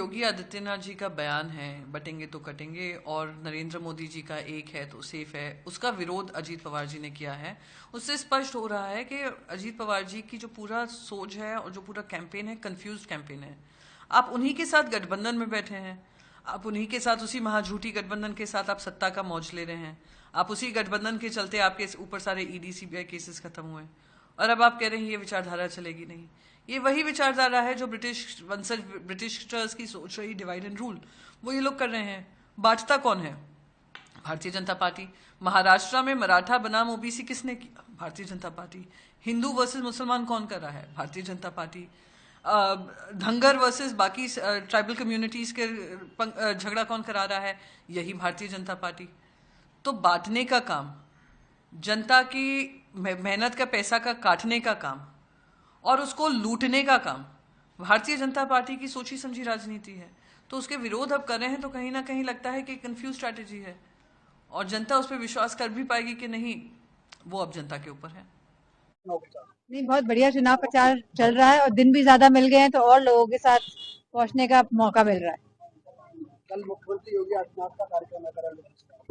योगी आदित्यनाथ जी का बयान है बटेंगे तो कटेंगे और नरेंद्र मोदी जी का एक है तो सेफ है, उसका विरोध अजीत पवार जी ने किया है, उससे स्पष्ट हो रहा है कि अजीत पवार जी की जो पूरा सोच है और जो पूरा कैंपेन है कंफ्यूज कैंपेन है। आप उन्हीं के साथ गठबंधन में बैठे हैं, आप उन्हीं के साथ, उसी महाझूठी गठबंधन के साथ आप सत्ता का मौज ले रहे हैं। आप उसी गठबंधन के चलते आपके ऊपर सारे ईडी सीबीआई केसेस खत्म हुए और अब आप कह रहे हैं ये विचारधारा चलेगी नहीं। ये वही विचारधारा है जो ब्रिटिश वंशज ब्रिटिशर्स की सोच रही, डिवाइड एंड रूल, वो ये लोग कर रहे हैं। बांटता कौन है? भारतीय जनता पार्टी। महाराष्ट्र में मराठा बनाम ओबीसी किसने किया? भारतीय जनता पार्टी। हिंदू वर्सेस मुसलमान कौन कर रहा है? भारतीय जनता पार्टी। धंगर वर्सेस बाकी ट्राइबल कम्युनिटीज के झगड़ा कौन करा रहा है? यही भारतीय जनता पार्टी। तो बांटने का काम, जनता की मेहनत का पैसा का काटने का काम और उसको लूटने का काम भारतीय जनता पार्टी की सोची समझी राजनीति है। तो उसके विरोध अब कर रहे हैं तो कहीं ना कहीं लगता है कि कंफ्यूज स्ट्रैटेजी है और जनता उस पर विश्वास कर भी पाएगी कि नहीं, वो अब जनता के ऊपर है। नहीं, बहुत बढ़िया चुनाव प्रचार चल रहा है और दिन भी ज्यादा मिल गए हैं तो और लोगों के साथ पहुंचने का मौका मिल रहा है। कल मुख्यमंत्री योगी आदित्यनाथ का कार्यक्रम है कराली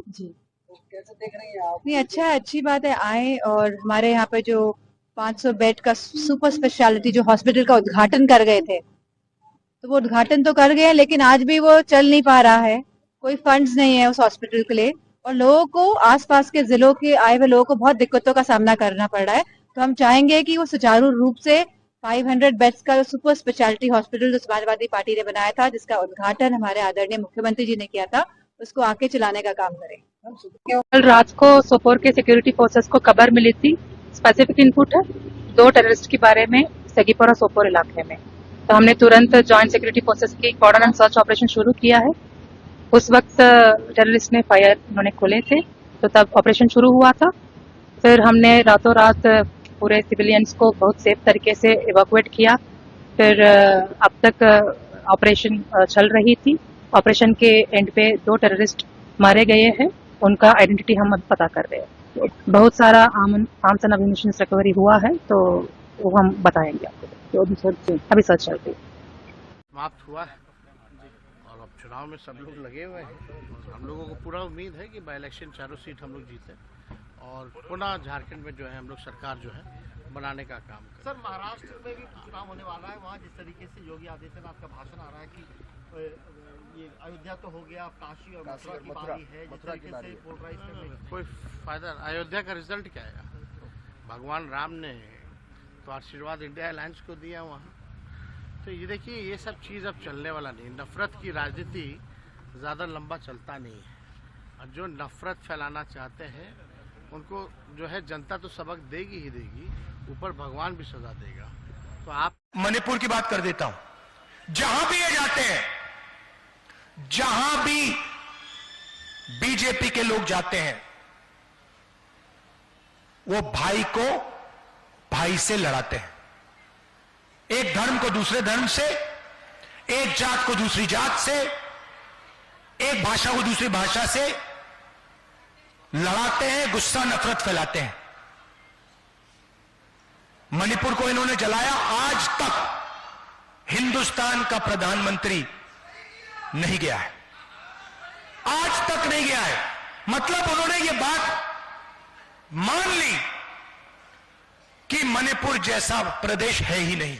जी, तो कैसे देख रही हैं आप? नहीं, अच्छा है, अच्छी बात है, आए और हमारे यहाँ पे जो 500 बेड का सुपर स्पेशलिटी जो हॉस्पिटल का उद्घाटन कर गए थे, तो वो उद्घाटन तो कर गए हैं लेकिन आज भी वो चल नहीं पा रहा है। कोई फंड्स नहीं है उस हॉस्पिटल के लिए और लोगों को, आसपास के जिलों के आए हुए लोगों को बहुत दिक्कतों का सामना करना पड़ रहा है। तो हम चाहेंगे कि वो सुचारू रूप से 500 बेड्स का जो सुपर स्पेशलिटी हॉस्पिटल जो समाजवादी पार्टी ने बनाया था, जिसका उद्घाटन हमारे आदरणीय मुख्यमंत्री जी ने किया था, उसको आके चलाने का काम करें। कल रात को सोपोर के सिक्योरिटी फोर्सेस को खबर मिली थी, स्पेसिफिक इनपुट है 2 टेररिस्ट के बारे में सगीपुरा सोपोर इलाके में। तो हमने तुरंत जॉइंट सिक्योरिटी फोर्सेस की कॉर्डन एंड सर्च ऑपरेशन शुरू किया है। उस वक्त टेररिस्ट ने फायर उन्होंने खोले थे, तो तब ऑपरेशन शुरू हुआ था। फिर हमने रातों रात पूरे सिविलियंस को बहुत सेफ तरीके से इवैक्यूएट किया। फिर अब तक ऑपरेशन चल रही थी। ऑपरेशन के एंड पे 2 टेररिस्ट मारे गए हैं, उनका आइडेंटिटी हम अब पता कर रहे हैं। बहुत सारा आर्म्स एंड अम्यूनिशन रिकवरी हुआ है, तो वो हम बताएंगे आपको। तो अभी सर्च चल रही है। समाप्त हुआ है और अब चुनाव में सब लोग लगे हुए हैं। हम लोगों को पूरा उम्मीद है कि बाई इलेक्शन चारों सीट हम लोग जीते और पुनः झारखंड में जो है हम लोग सरकार जो है बनाने का काम करें। सर, महाराष्ट्र में भी चुनाव होने वाला है, वहाँ जिस तरीके से योगी आदित्यनाथ का भाषण आ रहा है कि ये अयोध्या तो हो गया, काशी और मथुरा की बारी है, जिस तरीके से पोलराइज करने कोई फायदा, अयोध्या का रिजल्ट क्या आएगा? भगवान राम ने तो आशीर्वाद इंडिया अलायंस को दिया वहाँ। तो ये देखिए, ये सब चीज़ अब चलने वाला नहीं। नफरत की राजनीति ज़्यादा लंबा चलता नहीं है और जो नफरत फैलाना चाहते हैं उनको जो है जनता तो सबक देगी ही देगी, ऊपर भगवान भी सजा देगा। तो आप मणिपुर की बात कर देता हूं, जहां भी ये जाते हैं, जहां भी बीजेपी के लोग जाते हैं, वो भाई को भाई से लड़ाते हैं। एक धर्म को दूसरे धर्म से, एक जात को दूसरी जात से, एक भाषा को दूसरी भाषा से लड़ाते हैं, गुस्सा नफरत फैलाते हैं। मणिपुर को इन्होंने जलाया। आज तक हिंदुस्तान का प्रधानमंत्री नहीं गया है, आज तक नहीं गया है। मतलब उन्होंने ये बात मान ली कि मणिपुर जैसा प्रदेश है ही नहीं।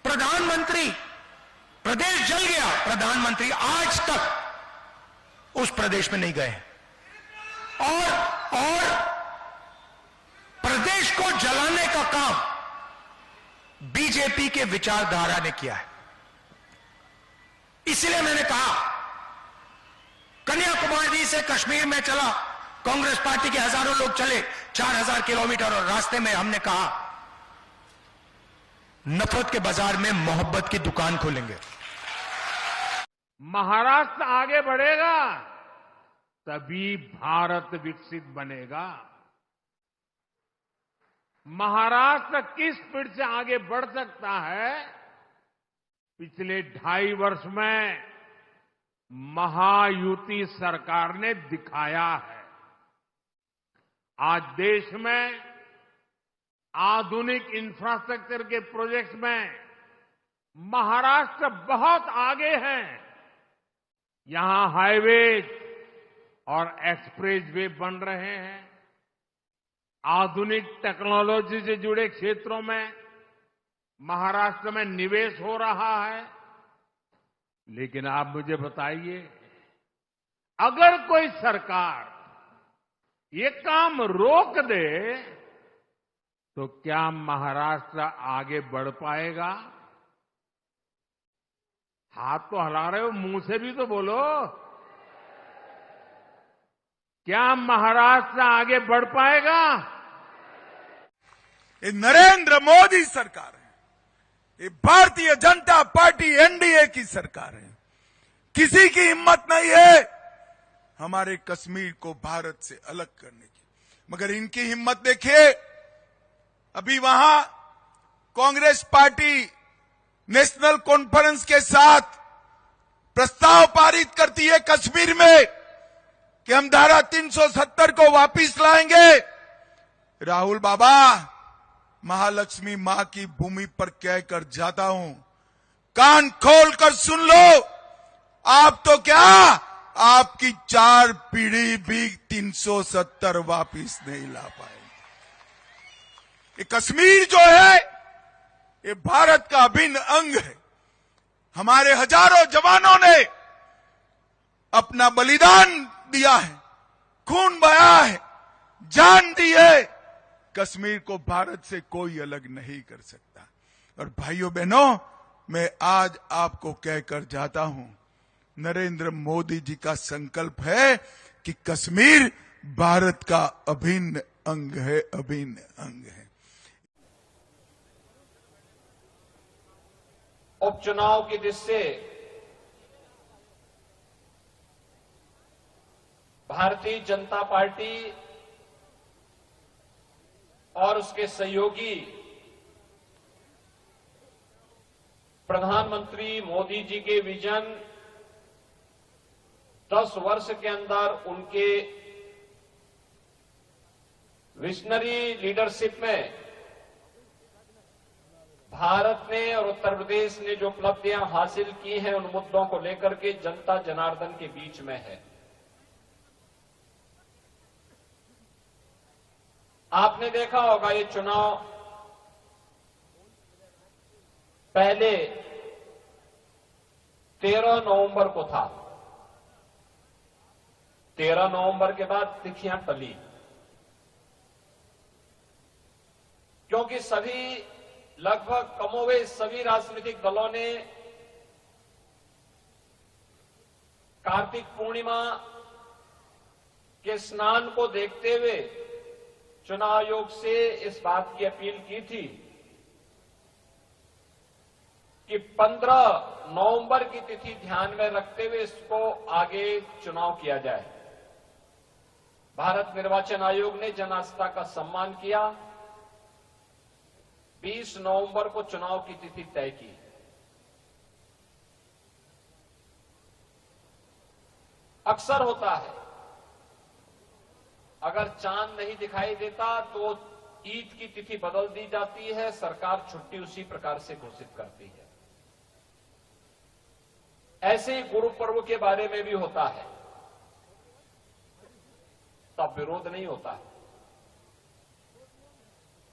प्रधानमंत्री, प्रदेश जल गया, प्रधानमंत्री आज तक उस प्रदेश में नहीं गए और प्रदेश को जलाने का काम बीजेपी के विचारधारा ने किया है। इसलिए मैंने कहा, कन्याकुमारी से कश्मीर में चला, कांग्रेस पार्टी के हजारों लोग चले 4000 किलोमीटर और रास्ते में हमने कहा नफरत के बाजार में मोहब्बत की दुकान खोलेंगे। महाराष्ट्र आगे बढ़ेगा तभी भारत विकसित बनेगा। महाराष्ट्र किस स्पीड से आगे बढ़ सकता है, पिछले 2.5 वर्ष में महायुति सरकार ने दिखाया है। आज देश में आधुनिक इंफ्रास्ट्रक्चर के प्रोजेक्ट्स में महाराष्ट्र बहुत आगे है। यहां हाईवेज और एक्सप्रेसवे बन रहे हैं। आधुनिक टेक्नोलॉजी से जुड़े क्षेत्रों में महाराष्ट्र में निवेश हो रहा है। लेकिन आप मुझे बताइए, अगर कोई सरकार ये काम रोक दे तो क्या महाराष्ट्र आगे बढ़ पाएगा? हाथ तो हिला रहे हो, मुंह से भी तो बोलो। क्या महाराष्ट्र आगे बढ़ पाएगा? ये नरेंद्र मोदी सरकार है, ये भारतीय जनता पार्टी एनडीए की सरकार है। किसी की हिम्मत नहीं है हमारे कश्मीर को भारत से अलग करने की, मगर इनकी हिम्मत देखिए। अभी वहां कांग्रेस पार्टी नेशनल कॉन्फ्रेंस के साथ प्रस्ताव पारित करती है कश्मीर में कि हम धारा 370 को वापस लाएंगे। राहुल बाबा, महालक्ष्मी मां की भूमि पर कहकर जाता हूं, कान खोलकर सुन लो। आप तो क्या, आपकी 4 पीढ़ी भी 370 वापस नहीं ला पाएंगे। ये कश्मीर जो है ये भारत का अभिन्न अंग है। हमारे हजारों जवानों ने अपना बलिदान दिया है, खून बहाया है, जान दी है। कश्मीर को भारत से कोई अलग नहीं कर सकता। और भाइयों बहनों, मैं आज आपको कहकर जाता हूं, नरेंद्र मोदी जी का संकल्प है कि कश्मीर भारत का अभिन्न अंग है, अभिन्न अंग है। उपचुनाव की दृष्टि से भारतीय जनता पार्टी और उसके सहयोगी प्रधानमंत्री मोदी जी के विजन 10 वर्ष के अंदर उनके विजनरी लीडरशिप में भारत ने और उत्तर प्रदेश ने जो उपलब्धियां हासिल की हैं, उन मुद्दों को लेकर के जनता जनार्दन के बीच में है। आपने देखा होगा ये चुनाव पहले 13 नवंबर को था। 13 नवंबर के बाद तिथियां टली, क्योंकि लगभग कमोवेश सभी राजनीतिक दलों ने कार्तिक पूर्णिमा के स्नान को देखते हुए चुनाव आयोग से इस बात की अपील की थी कि 15 नवंबर की तिथि ध्यान में रखते हुए इसको आगे चुनाव किया जाए। भारत निर्वाचन आयोग ने जन आस्था का सम्मान किया। 20 नवंबर को चुनाव की तिथि तय की। अक्सर होता है, अगर चांद नहीं दिखाई देता तो ईद की तिथि बदल दी जाती है, सरकार छुट्टी उसी प्रकार से घोषित करती है। ऐसे ही गुरु पर्व के बारे में भी होता है, तब विरोध नहीं होता है।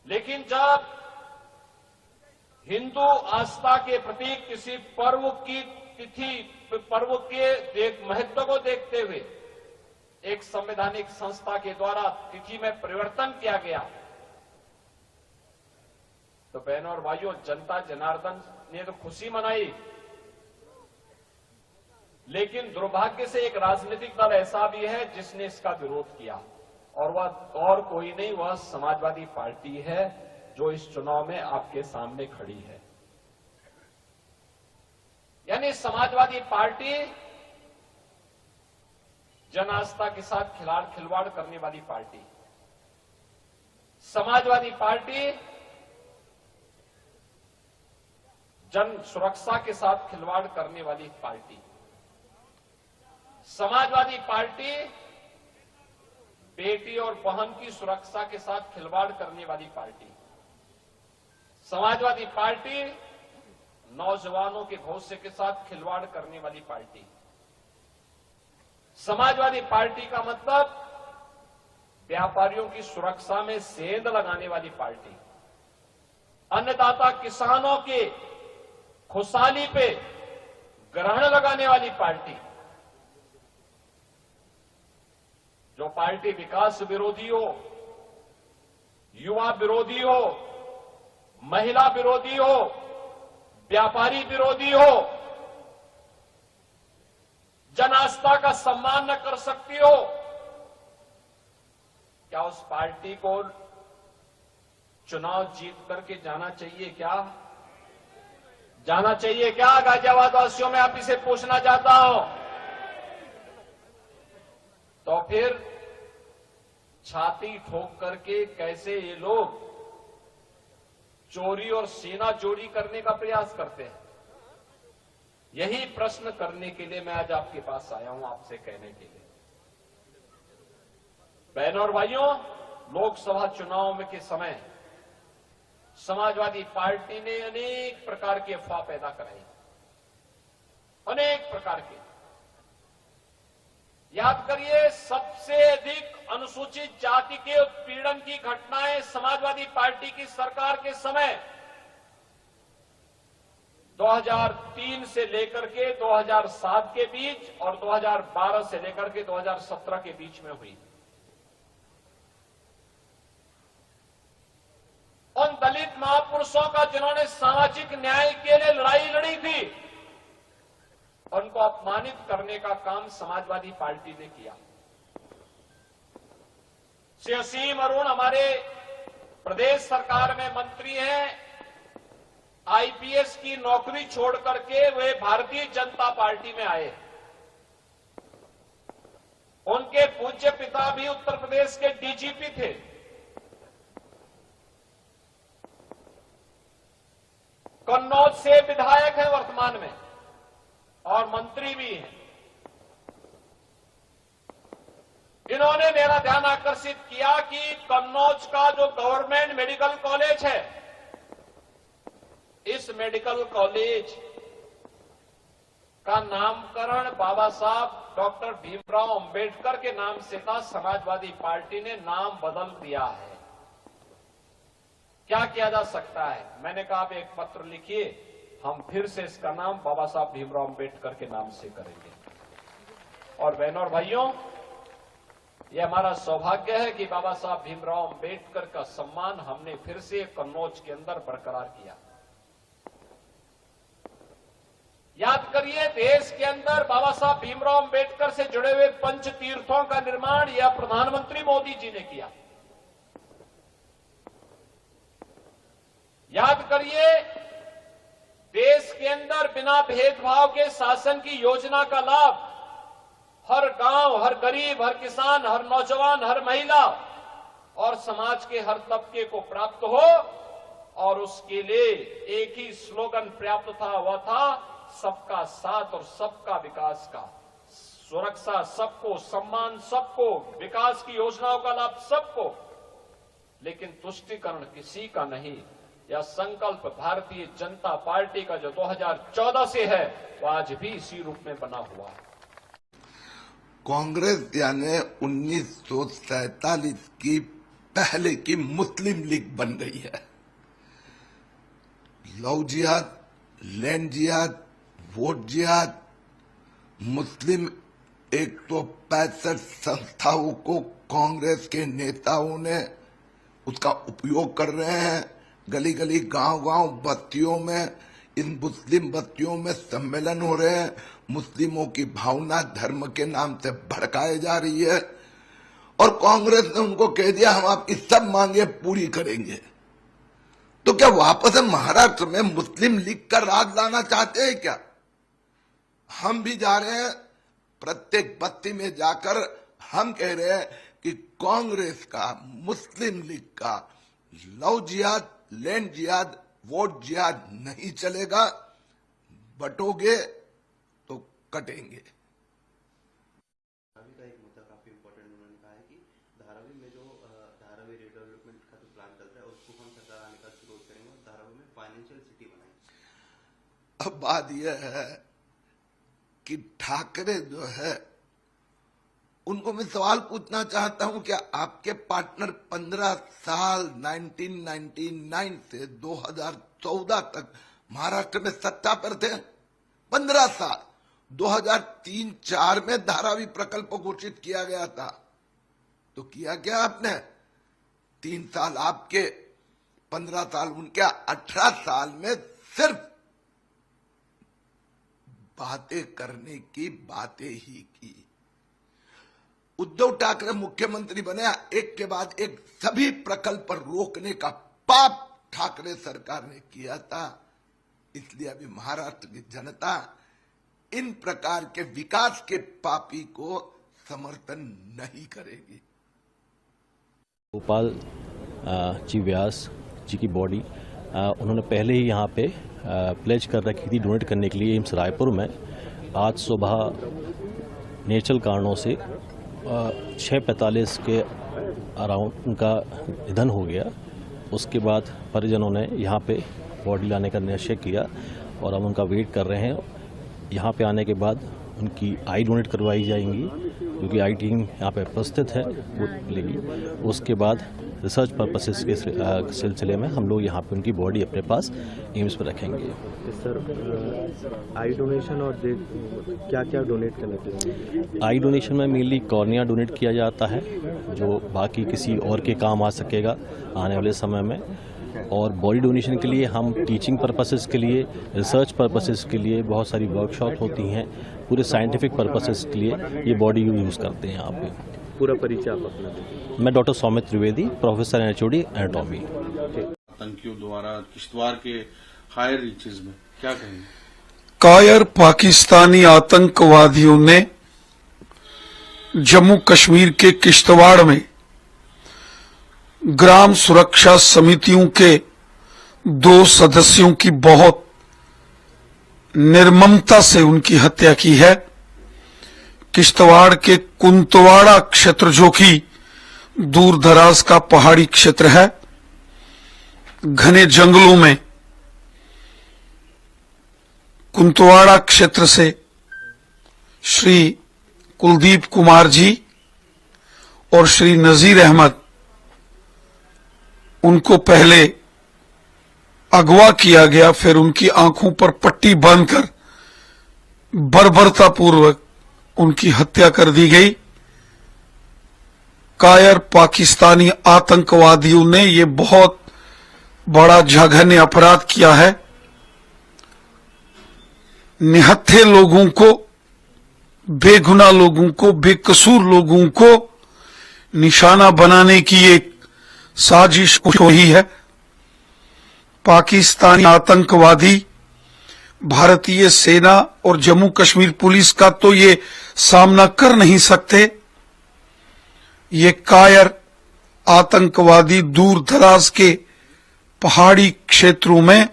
लेकिन जब हिंदू आस्था के प्रतीक किसी पर्व की तिथि, पर्व के महत्व को देखते हुए एक संवैधानिक संस्था के द्वारा तिथि में परिवर्तन किया गया, तो बहनों और भाइयों, जनता जनार्दन ने तो खुशी मनाई। लेकिन दुर्भाग्य से एक राजनीतिक दल ऐसा भी है जिसने इसका विरोध किया, और वह और कोई नहीं, वह समाजवादी पार्टी है जो इस चुनाव में आपके सामने खड़ी है। यानी समाजवादी पार्टी जन आस्था के साथ खिलवाड़ करने वाली पार्टी, समाजवादी पार्टी जन सुरक्षा के साथ खिलवाड़ करने वाली पार्टी, समाजवादी पार्टी बेटी और बहन की सुरक्षा के साथ खिलवाड़ करने वाली पार्टी, समाजवादी पार्टी नौजवानों के भविष्य के साथ खिलवाड़ करने वाली पार्टी। समाजवादी पार्टी का मतलब व्यापारियों की सुरक्षा में सेंध लगाने वाली पार्टी, अन्नदाता किसानों के खुशहाली पे ग्रहण लगाने वाली पार्टी। जो पार्टी विकास विरोधी हो, युवा विरोधी हो, महिला विरोधी हो, व्यापारी विरोधी हो, जन आस्था का सम्मान न कर सकती हो, क्या उस पार्टी को चुनाव जीत करके जाना चाहिए क्या? जाना चाहिए क्या? गाजियाबाद वासियों में आप इसे पूछना चाहता हूं। तो फिर छाती ठोक करके कैसे ये लोग चोरी और सीना जोड़ी करने का प्रयास करते हैं? यही प्रश्न करने के लिए मैं आज आपके पास आया हूं, आपसे कहने के लिए। बहनों और भाइयों, लोकसभा चुनाव में के समय समाजवादी पार्टी ने अनेक प्रकार की अफवाह पैदा कराई, अनेक प्रकार के। याद करिए, सबसे अधिक अनुसूचित जाति के उत्पीड़न की घटनाएं समाजवादी पार्टी की सरकार के समय 2003 से लेकर के 2007 के बीच और 2012 से लेकर के 2017 के बीच में हुई। उन दलित महापुरुषों का जिन्होंने सामाजिक न्याय के लिए लड़ाई लड़ी थी, उनको अपमानित करने का काम समाजवादी पार्टी ने किया। श्री असीम अरुण हमारे प्रदेश सरकार में मंत्री हैं, आईपीएस की नौकरी छोड़ करके वे भारतीय जनता पार्टी में आए। उनके पूज्य पिता भी उत्तर प्रदेश के डीजीपी थे। कन्नौज से विधायक हैं वर्तमान में और मंत्री भी हैं। इन्होंने मेरा ध्यान आकर्षित किया कि कन्नौज का जो गवर्नमेंट मेडिकल कॉलेज है, इस मेडिकल कॉलेज का नामकरण बाबा साहब डॉक्टर भीमराव अंबेडकर के नाम से था। समाजवादी पार्टी ने नाम बदल दिया है। क्या किया जा सकता है? मैंने कहा आप एक पत्र लिखिए, हम फिर से इसका नाम बाबा साहब भीमराव अंबेडकर के नाम से करेंगे। और बहनों और भाइयों, यह हमारा सौभाग्य है कि बाबा साहब भीमराव अंबेडकर का सम्मान हमने फिर से कन्नौज के अंदर बरकरार किया। याद करिए, देश के अंदर बाबा साहब भीमराव अंबेडकर से जुड़े हुए पंच तीर्थों का निर्माण यह प्रधानमंत्री मोदी जी ने किया। याद करिए, देश के अंदर बिना भेदभाव के शासन की योजना का लाभ हर गांव, हर गरीब, हर किसान, हर नौजवान, हर महिला और समाज के हर तबके को प्राप्त हो। और उसके लिए एक ही स्लोगन पर्याप्त था, वह था सबका साथ और सबका विकास का। सुरक्षा सबको, सम्मान सबको, विकास की योजनाओं का लाभ सबको, लेकिन तुष्टीकरण किसी का नहीं। यह संकल्प भारतीय जनता पार्टी का जो 2014 से है, वो आज भी इसी रूप में बना हुआ है। कांग्रेस यानी 1947 की पहले की मुस्लिम लीग बन गई है। लव जिहाद, लैंड जिहाद, वोट जिहाद, मुस्लिम 165 संस्थाओं को कांग्रेस के नेताओं ने उसका उपयोग कर रहे हैं। गली गली, गांव-गांव, बस्तियों में, इन मुस्लिम बस्तियों में सम्मेलन हो रहे हैं। मुस्लिमों की भावना धर्म के नाम से भड़काई जा रही है और कांग्रेस ने उनको कह दिया हम आपकी सब मांगे पूरी करेंगे। तो क्या वापस हम महाराष्ट्र में मुस्लिम लीग का राज लाना चाहते हैं क्या? हम भी जा रहे हैं, प्रत्येक बस्ती में जाकर हम कह रहे हैं कि कांग्रेस का, मुस्लिम लीग का लव जिहाद, लैंड जिहाद, वोट जिहाद नहीं चलेगा। बटोगे तो कटेंगे। धारावी का एक मुद्दा काफी इम्पोर्टेंट उन्होंने कहा है कि धारावी में जो धारावी रिडेवलपमेंट का जो प्लान चल रहा है उसको हम सरकार आने का विरोध करेंगे और धारावी में फाइनेंशियल सिटी बनाएंगे। अब बात यह है कि ठाकरे जो है उनको मैं सवाल पूछना चाहता हूं, क्या आपके पार्टनर 15 साल 1999 से 2014 तक महाराष्ट्र में सत्ता पर थे? 15 साल। 2003-04 में धारावी प्रकल्प घोषित किया गया था, तो किया क्या आपने? 3 साल आपके, 15 साल उनके, 18 साल में सिर्फ बातें करने की बातें ही की। उद्धव ठाकरे मुख्यमंत्री बने, एक के बाद एक सभी प्रकल्प पर रोकने का पाप ठाकरे सरकार ने किया था। इसलिए अभी महाराष्ट्र की जनता इन प्रकार के विकास के पापी को समर्थन नहीं करेगी। गोपाल जी व्यास जी की बॉडी उन्होंने पहले ही यहाँ पे प्लेज कर रखी थी डोनेट करने के लिए एम्स रायपुर में। आज सुबह नेचुरल कारणों से 6:45 के अराउंड उनका निधन हो गया। उसके बाद परिजनों ने यहाँ पे बॉडी लाने का निश्चय किया और हम उनका वेट कर रहे हैं। यहाँ पे आने के बाद उनकी आई डोनेट करवाई जाएंगी, क्योंकि आई टीम यहाँ पे उपस्थित है, वो मिलेगी। उसके बाद रिसर्च पर्पसेस के सिलसिले में हम लोग यहाँ पे उनकी बॉडी अपने पास एम्स पर रखेंगे। सर, आई डोनेशन और क्या क्या डोनेट करना चाहिए? आई डोनेशन में मेनली कॉर्निया डोनेट किया जाता है, जो बाकी किसी और के काम आ सकेगा आने वाले समय में। और बॉडी डोनेशन के लिए हम टीचिंग पर्पसेस के लिए, रिसर्च पर्पसेस के लिए बहुत सारी वर्कशॉप होती हैं, पूरे साइंटिफिक पर्पसेस के लिए ये बॉडी यूज़ करते हैं यहाँ पे। पूरा परिचय आप अपना दें। मैं doctor Saumit Trivedi, professor HOD anatomy. आतंकियों द्वारा किश्तवाड़ के हायर रीचेज में क्या कहेंगे? कायर पाकिस्तानी आतंकवादियों ने जम्मू कश्मीर के किश्तवाड़ में ग्राम सुरक्षा समितियों के 2 सदस्यों की बहुत निर्ममता से उनकी हत्या की है। किश्तवाड़ के कुंतवाड़ा क्षेत्र, जो कि दूर दराज का पहाड़ी क्षेत्र है, घने जंगलों में कुंतवाड़ा क्षेत्र से श्री कुलदीप कुमार जी और श्री नजीर अहमद, उनको पहले अगवा किया गया, फिर उनकी आंखों पर पट्टी बांधकर बर्बरतापूर्वक उनकी हत्या कर दी गई। कायर पाकिस्तानी आतंकवादियों ने ये बहुत बड़ा जघन्य अपराध किया है। निहत्थे लोगों को, बेगुनाह लोगों को, बेकसूर लोगों को निशाना बनाने की एक साजिश हुई है। पाकिस्तानी आतंकवादी भारतीय सेना और जम्मू कश्मीर पुलिस का तो ये सामना कर नहीं सकते। ये कायर आतंकवादी दूर दराज के पहाड़ी क्षेत्रों में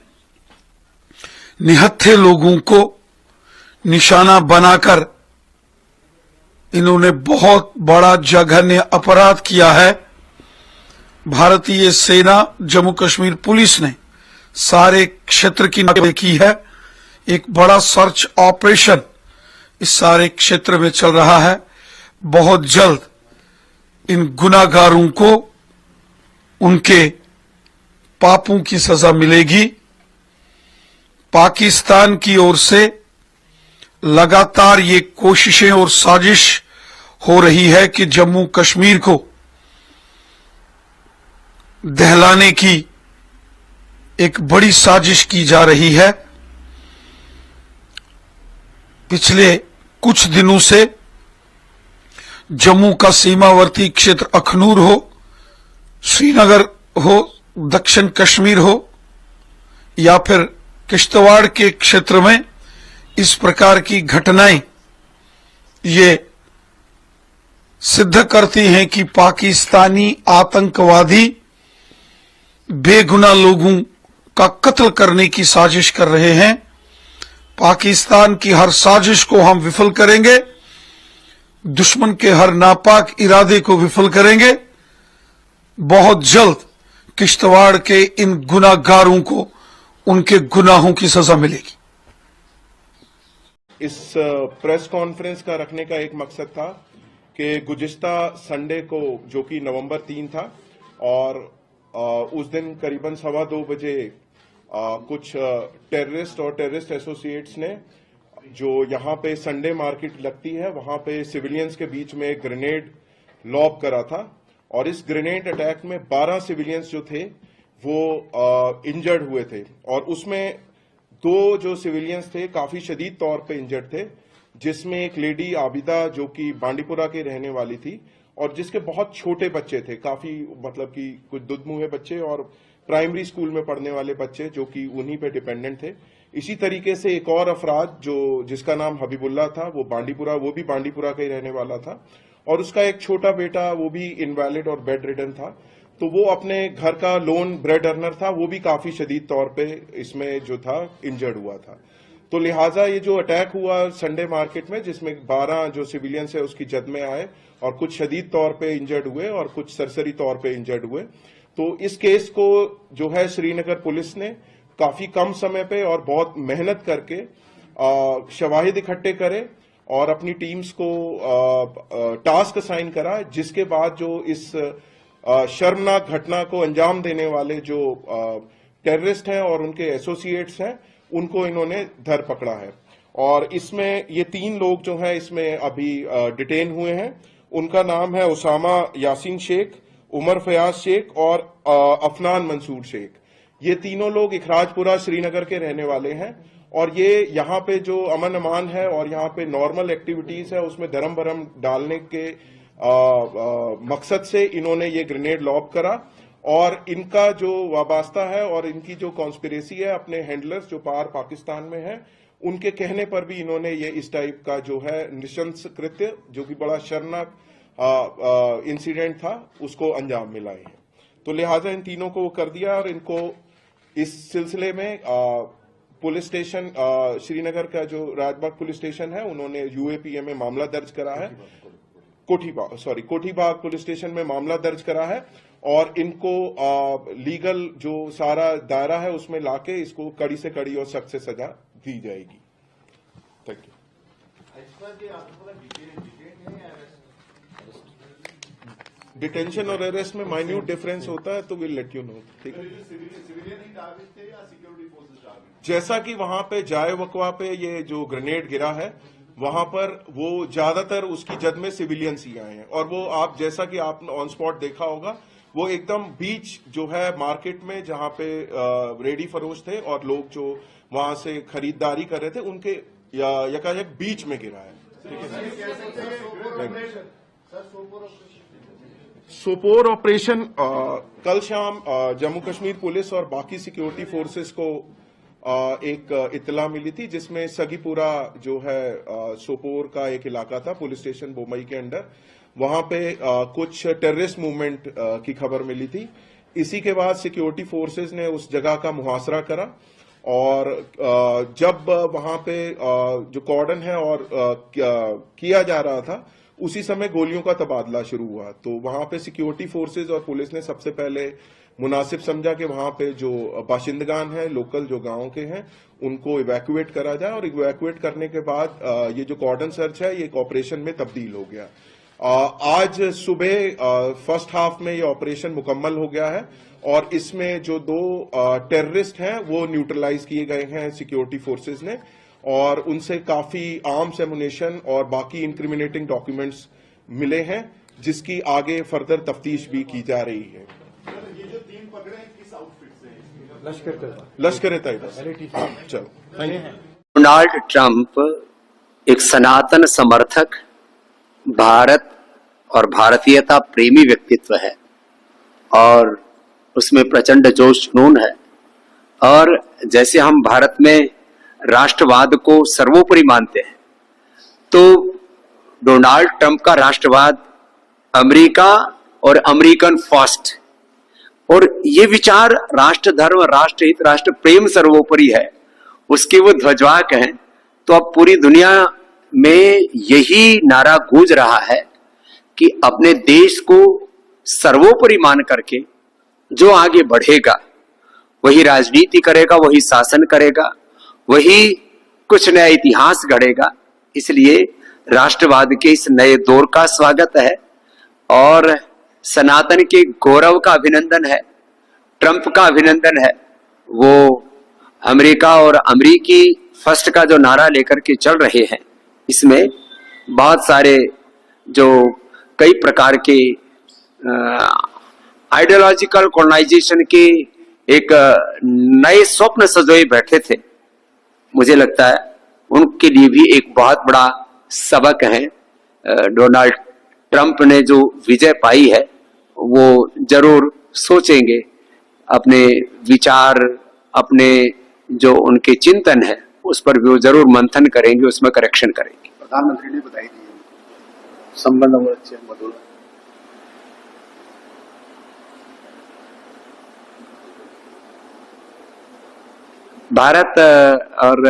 निहत्थे लोगों को निशाना बनाकर इन्होंने बहुत बड़ा जघन्य अपराध किया है। भारतीय सेना, जम्मू कश्मीर पुलिस ने सारे क्षेत्र की नाकाबंदी की है। एक बड़ा सर्च ऑपरेशन इस सारे क्षेत्र में चल रहा है। बहुत जल्द इन गुनाहगारों को उनके पापों की सजा मिलेगी। पाकिस्तान की ओर से लगातार ये कोशिशें और साजिश हो रही है कि जम्मू कश्मीर को दहलाने की एक बड़ी साजिश की जा रही है। पिछले कुछ दिनों से जम्मू का सीमावर्ती क्षेत्र अखनूर हो, श्रीनगर हो, दक्षिण कश्मीर हो या फिर किश्तवाड़ के क्षेत्र में इस प्रकार की घटनाएं ये सिद्ध करती हैं कि पाकिस्तानी आतंकवादी बेगुनाह लोगों का कत्ल करने की साजिश कर रहे हैं। पाकिस्तान की हर साजिश को हम विफल करेंगे, दुश्मन के हर नापाक इरादे को विफल करेंगे। बहुत जल्द किश्तवाड़ के इन गुनाहगारों को उनके गुनाहों की सजा मिलेगी। इस प्रेस कॉन्फ्रेंस का रखने का एक मकसद था कि गुज़िश्ता संडे को, जो कि नवंबर 3 था, और उस दिन करीबन 2:15 बजे कुछ टेररिस्ट और टेररिस्ट एसोसिएट्स ने, जो यहाँ पे संडे मार्केट लगती है, वहां पे सिविलियंस के बीच में एक ग्रेनेड लॉब करा था, और इस ग्रेनेड अटैक में 12 सिविलियंस जो थे वो इंजर्ड हुए थे, और उसमें 2 जो सिविलियंस थे काफी शदीद तौर पे इंजर्ड थे, जिसमें एक लेडी आबिदा जो कि बांडीपुरा के रहने वाली थी, और जिसके बहुत छोटे बच्चे थे, काफी मतलब कि कुछ दुधमुहे बच्चे और प्राइमरी स्कूल में पढ़ने वाले बच्चे जो कि उन्हीं पे डिपेंडेंट थे। इसी तरीके से एक और अफराद जिसका नाम हबीबुल्ला था, वो भी बांडीपुरा का ही रहने वाला था, और उसका एक छोटा बेटा वो भी इनवैलिड और बेड रिडन था। तो वो अपने घर का लोन ब्रेड अर्नर था, वो भी काफी शदीद तौर पे इसमें जो था इंजर्ड हुआ था। तो लिहाजा ये जो अटैक हुआ संडे मार्केट में, जिसमें 12 जो सिविलियंस है उसकी जद में आए, और कुछ शदीद तौर पे इंजर्ड हुए और कुछ सरसरी तौर पे इंजर्ड हुए। तो इस केस को जो है श्रीनगर पुलिस ने काफी कम समय पे और बहुत मेहनत करके शवाहिद इकट्ठे करे और अपनी टीम्स को टास्क असाइन करा, जिसके बाद जो इस शर्मनाक घटना को अंजाम देने वाले जो टेररिस्ट हैं और उनके एसोसिएट्स हैं, उनको इन्होंने धर पकड़ा है। और इसमें ये 3 लोग जो हैं इसमें अभी डिटेन हुए हैं। उनका नाम है उसामा यासीन शेख, उमर फयाज शेख और अफनान मंसूर शेख। ये तीनों लोग इखराजपुरा श्रीनगर के रहने वाले हैं, और ये यहाँ पे जो अमन अमान है और यहाँ पे नॉर्मल एक्टिविटीज है उसमें धर्म भरम डालने के मकसद से इन्होंने ये ग्रेनेड लॉब करा, और इनका जो वाबस्ता है और इनकी जो कॉन्स्पिरेसी है अपने हैंडलर्स जो पार पाकिस्तान में है, उनके कहने पर भी इन्होंने ये इस टाइप का जो है नृशंस कृत्य, जो कि बड़ा शर्मनाक इंसिडेंट था, उसको अंजाम मिला है। तो लिहाजा इन तीनों को कर दिया, और इनको इस सिलसिले में पुलिस स्टेशन श्रीनगर का जो राजबाग पुलिस स्टेशन है, उन्होंने यूएपीए में मामला दर्ज करा है, कोठीबाग पुलिस स्टेशन में मामला दर्ज करा है, और इनको लीगल जो सारा दायरा है उसमें लाके इसको कड़ी से कड़ी और सख्त से सजा दी जाएगी। Thank you. डिटेंशन और अरेस्ट में माइन्यूट डिफरेंस होता है, तो विल लेट यू नो। ठीक है, जैसा कि वहां पे जाए वकवा पे ये जो ग्रेनेड गिरा है, वहां पर वो ज्यादातर उसकी जद में सिविलियंस ही आए हैं, और वो आप जैसा कि आपने ऑन स्पॉट देखा होगा, वो एकदम बीच जो है मार्केट में जहां पे रेडी फरोश थे और लोग जो वहां से खरीदारी कर रहे थे, उनके यकायक बीच में गिरा है। सोपोर ऑपरेशन कल शाम जम्मू कश्मीर पुलिस और बाकी सिक्योरिटी फोर्सेस को एक इत्तला मिली थी, जिसमें सगीपुरा जो है सोपोर का एक इलाका था पुलिस स्टेशन बोमई के अंडर, वहां पे कुछ टेररिस्ट मूवमेंट की खबर मिली थी। इसी के बाद सिक्योरिटी फोर्सेस ने उस जगह का मुहासरा करा, और जब वहां पे जो कॉर्डन है और किया जा रहा था, उसी समय गोलियों का तबादला शुरू हुआ। तो वहां पे सिक्योरिटी फोर्सेस और पुलिस ने सबसे पहले मुनासिब समझा कि वहां पे जो बाशिंदगान हैं, लोकल जो गांव के हैं, उनको इवैक्यूएट करा जाए, और इवैक्यूएट करने के बाद ये जो कॉर्डन सर्च है ये एक ऑपरेशन में तब्दील हो गया। आज सुबह फर्स्ट हाफ में ये ऑपरेशन मुकम्मल हो गया है, और इसमें जो 2 टेररिस्ट हैं वो न्यूट्रलाइज किए गए हैं सिक्योरिटी फोर्सेस ने, और उनसे काफी आर्म्स एमुनेशन और बाकी इंक्रिमिनेटिंग डॉक्यूमेंट्स मिले हैं, जिसकी आगे फर्दर तफ्तीश भी की जा रही है। ये जो 3 पकड़े हैं किस आउटफिट से हैं? लश्कर तैयबा। चलो, डोनाल्ड ट्रंप एक सनातन समर्थक, भारत और भारतीयता प्रेमी व्यक्तित्व है, और उसमें प्रचंड जोश जुनून है। और जैसे हम भारत में राष्ट्रवाद को सर्वोपरि मानते हैं, तो डोनाल्ड ट्रंप का राष्ट्रवाद अमेरिका और अमेरिकन फर्स्ट, और ये विचार राष्ट्र धर्म, राष्ट्रहित, राष्ट्र प्रेम सर्वोपरि है, उसके वो ध्वजवाहक हैं। तो अब पूरी दुनिया में यही नारा गूंज रहा है कि अपने देश को सर्वोपरि मान करके जो आगे बढ़ेगा, वही राजनीति करेगा, वही शासन करेगा, वही कुछ नया इतिहास गढ़ेगा। इसलिए राष्ट्रवाद के इस नए दौर का स्वागत है और सनातन के गौरव का अभिनंदन है, ट्रंप का अभिनंदन है। वो अमेरिका और अमेरिकी फर्स्ट का जो नारा लेकर के चल रहे हैं, इसमें बहुत सारे जो कई प्रकार के आइडियोलॉजिकल कॉलोनाइजेशन के एक नए स्वप्न सजोए बैठे थे। मुझे लगता है उनके लिए भी एक बहुत बड़ा सबक है। डोनाल्ड ट्रंप ने जो विजय पाई है वो जरूर सोचेंगे, अपने विचार, अपने जो उनके चिंतन है उस पर भी वो जरूर मंथन करेंगे, उसमें करेक्शन करेंगे। प्रधानमंत्री ने बताई दी संबंध और अच्छे मधुर। भारत और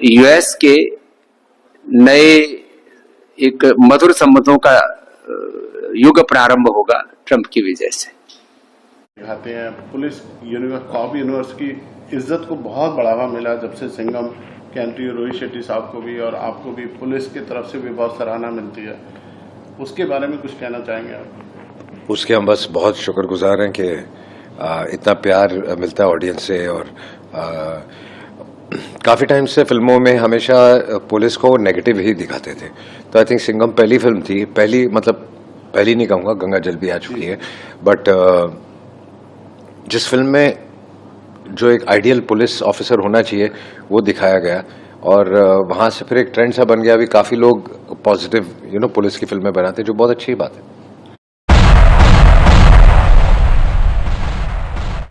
यूएस के नए एक मधुर संबंधों का युग प्रारंभ होगा ट्रंप की विजय से। दिखाते हैं पुलिस कॉप यूनिवर्स की इज्जत को बहुत बढ़ावा मिला जब से सिंघम के एंट्री रोहित शेट्टी साहब को भी और आपको भी पुलिस की तरफ से भी बहुत सराहना मिलती है, उसके बारे में कुछ कहना चाहेंगे आप? उसके हम बस बहुत शुक्रगुजार हैं कि इतना प्यार मिलता है ऑडियंस से। और काफ़ी टाइम से फिल्मों में हमेशा पुलिस को नेगेटिव ही दिखाते थे, तो आई थिंक सिंघम पहली फिल्म थी, पहली नहीं कहूँगा, गंगा जल भी आ चुकी है, बट जिस फिल्म में जो एक आइडियल पुलिस ऑफिसर होना चाहिए वो दिखाया गया और वहाँ से फिर एक ट्रेंड सा बन गया। अभी काफ़ी लोग पॉजिटिव पुलिस की फिल्में बनाते हैं, जो बहुत अच्छी बात है।